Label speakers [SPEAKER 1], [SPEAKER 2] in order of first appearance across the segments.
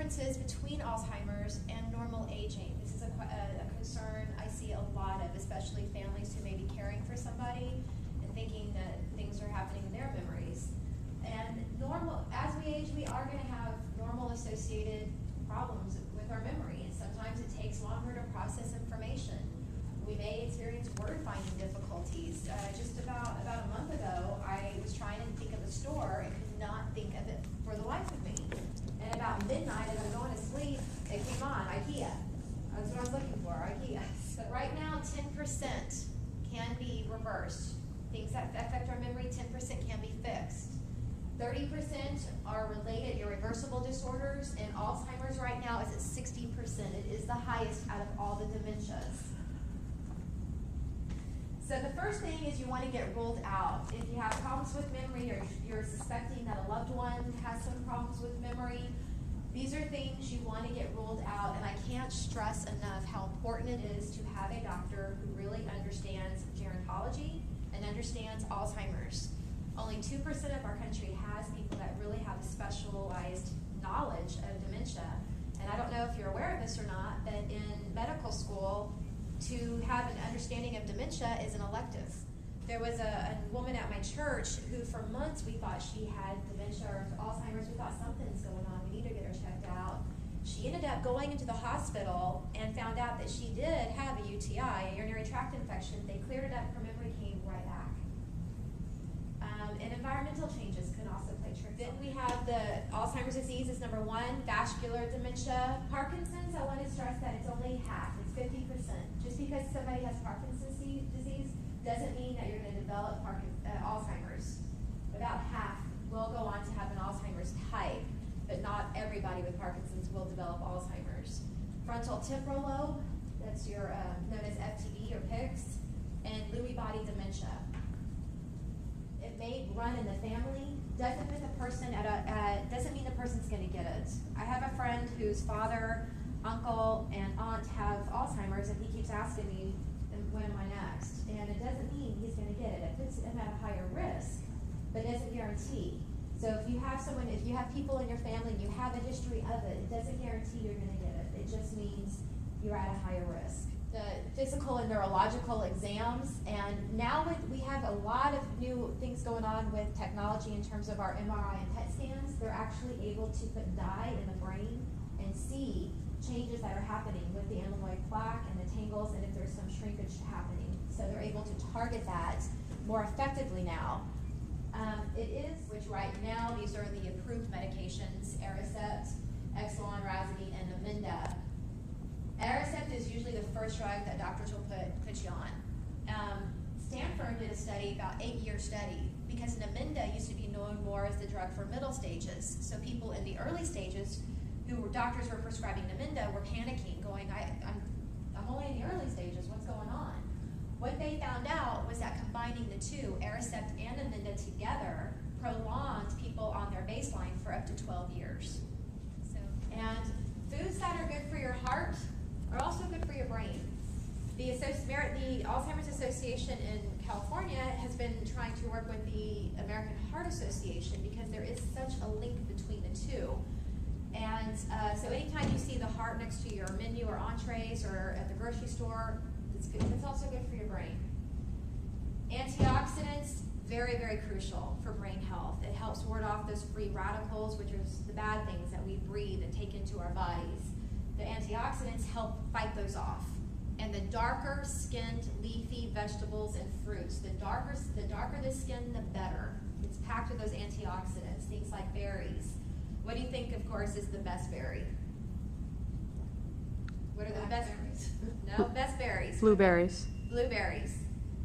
[SPEAKER 1] differences between Alzheimer's and normal aging. This is a concern I see a lot of, especially families who may be caring for somebody and thinking that things are happening in their memories. And as we age, we are going to have normal associated problems with our memory, and sometimes it takes longer to process information. We may experience word finding difficulties. Just about a month ago, I was trying to think of a store and could not think of it for the life of me. And about midnight, as I'm going to sleep, it came on, IKEA. That's what I was looking for, IKEA. But right now, 10% can be reversed. Things that affect our memory, 10% can be fixed. 30% are related irreversible disorders, and Alzheimer's right now is at 60%. It is the highest out of all the dementias. So the first thing is you want to get ruled out. If you have problems with memory, or you're suspecting that a loved one has some problems with memory, these are things you want to get ruled out, and I can't stress enough how important it is to have a doctor who really understands gerontology and understands Alzheimer's. Only 2% of our country has people that really have a specialized knowledge of dementia. And I don't know if you're aware of this or not, but in medical school, to have an understanding of dementia is an elective. There was a woman at my church who for months we thought she had dementia or Alzheimer's. We thought something's going on, we need to get her checked out. She ended up going into the hospital and found out that she did have a UTI, a urinary tract infection. They cleared it up, her memory came right back. And environmental changes can also play tricks. Then we have the Alzheimer's disease is number 1, vascular dementia. Parkinson's, I want to stress that it's only half, it's 50%. Just because somebody has Parkinson's disease doesn't mean that you're going to develop Alzheimer's. About half will go on to have an Alzheimer's type, but not everybody with Parkinson's will develop Alzheimer's. Frontal temporal lobe, that's your known as FTD or PICS, and Lewy body dementia. It may run in the family. Doesn't mean the person's going to get it. I have a friend whose father, uncle, and aunt have Alzheimer's, and he keeps asking me, when am I next? And it doesn't mean he's going to get it. It puts him at a higher risk, but it doesn't guarantee. So if you have people in your family and you have a history of it, it doesn't guarantee you're going to get it. It just means you're at a higher risk. The physical and neurological exams, and now we have a lot of new things going on with technology in terms of our MRI and PET scans. They're actually able to put dye in the brain and see changes that are happening with the amyloid plaque and the tangles, and if there's some shrinkage happening. So they're able to target that more effectively now. Which right now, these are the approved medications, Aricept, Exelon, Razidine, and Namenda. Aricept is usually the first drug that doctors will put you on. Stanford did a study, about 8-year study, because Namenda used to be known more as the drug for middle stages. So people in the early stages doctors were prescribing Namenda were panicking, going, I'm only in the early stages, what's going on? What they found out was that combining the two, Aricept and Namenda together, prolonged people on their baseline for up to 12 years. And foods that are good for your heart are also good for your brain. The Alzheimer's Association in California has been trying to work with the American Heart Association because there is such a link between the two. And so anytime you see the heart next to your menu or entrees or at the grocery store, it's good. It's also good for your brain. Antioxidants, very, very crucial for brain health. It helps ward off those free radicals, which are the bad things that we breathe and take into our bodies. The antioxidants help fight those off. And the darker skinned leafy vegetables and fruits, the darker the skin, the better. It's packed with those antioxidants, things like berries. What do you think, of course, is the best berry? What are the best berries? No, best berries.
[SPEAKER 2] Blueberries.
[SPEAKER 1] Blueberries.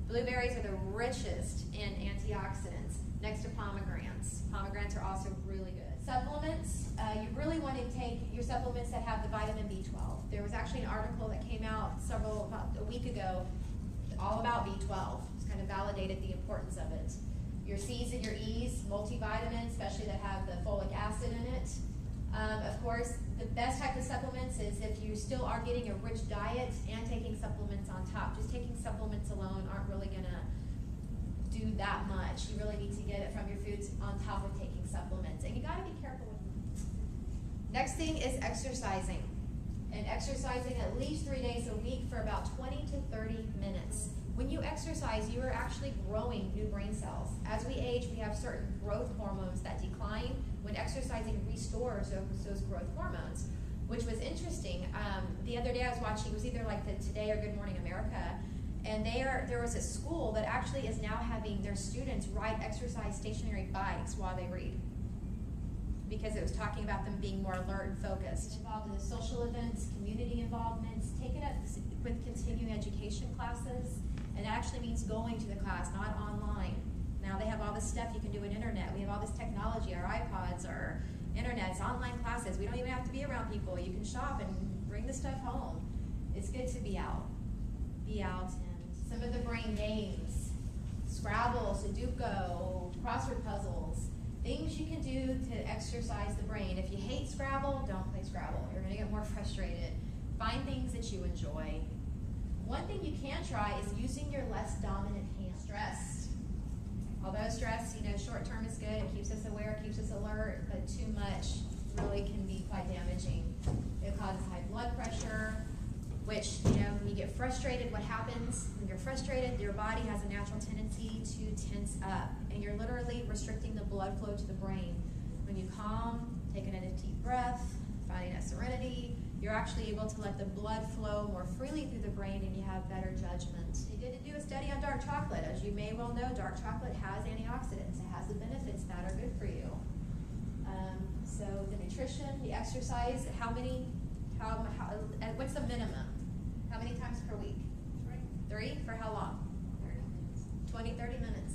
[SPEAKER 1] Blueberries are the richest in antioxidants, next to pomegranates. Pomegranates are also really good. Supplements, you really want to take your supplements that have the vitamin B12. There was actually an article that came out about a week ago all about B12. It's kind of validated the importance of it. Your C's and your E's, multivitamins, especially that have the folic acid in it. Of course, the best type of supplements is if you still are getting a rich diet and taking supplements on top. Just taking supplements alone aren't really going to do that much. You really need to get it from your foods on top of taking supplements. And you got to be careful with them. Next thing is exercising. And exercising at least 3 days a week for about 20 to 30 minutes. When you exercise, you are actually growing new brain cells. As we age, we have certain growth hormones that decline. When exercising restores those growth hormones, which was interesting. The other day I was watching, it was either like the Today or Good Morning America, and there was a school that actually is now having their students ride exercise stationary bikes while they read, because it was talking about them being more alert and focused. Involved in the social events, community involvements, taken up with continuing education classes, and it actually means going to the class, not online. Now they have all this stuff you can do with internet. We have all this technology, our iPods, our internets, online classes. We don't even have to be around people. You can shop and bring the stuff home. It's good to be out. Be out. And some of the brain games, Scrabble, Sudoku, crossword puzzles, things you can do to exercise the brain. If you hate Scrabble, don't play Scrabble. You're going to get more frustrated. Find things that you enjoy. One thing you can try is using your less dominant hand. Stress. Although stress, short term is good. It keeps us aware, it keeps us alert, but too much really can be quite damaging. It causes high blood pressure, which, when you get frustrated, what happens? When you're frustrated, your body has a natural tendency to tense up, and you're literally restricting the blood flow to the brain. When you calm, taking a deep breath, finding that serenity, you're actually able to let the blood flow more freely through the brain, and you have better judgment. They did do a study on dark chocolate. As you may well know, dark chocolate has antioxidants. It has the benefits that are good for you. So the nutrition, the exercise, what's the minimum? How many times per week? 3. For how long? 30 minutes. 20, 30 minutes.